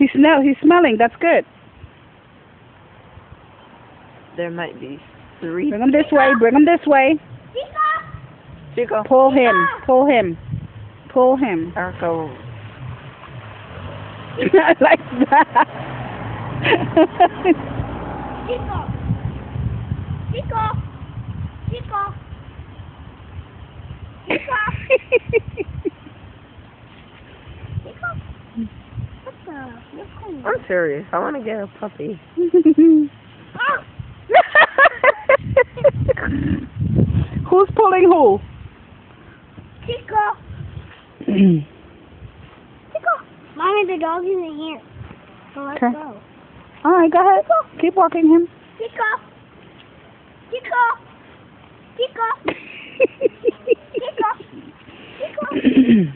He's smelling. That's good. There might be 3. Bring him this way. Bring him this way. Chico. Pull him. Pull him. Pull him. Arco. Like that. Chico. Chico. Chico. Chico. Chico. What the? I'm serious. I want to get a puppy. Who's pulling who? Chico. Chico. Mommy, the dog isn't here. So let's Okay. go. All right, go ahead. Keep walking him. Chico. Chico. Chico. Chico. Chico.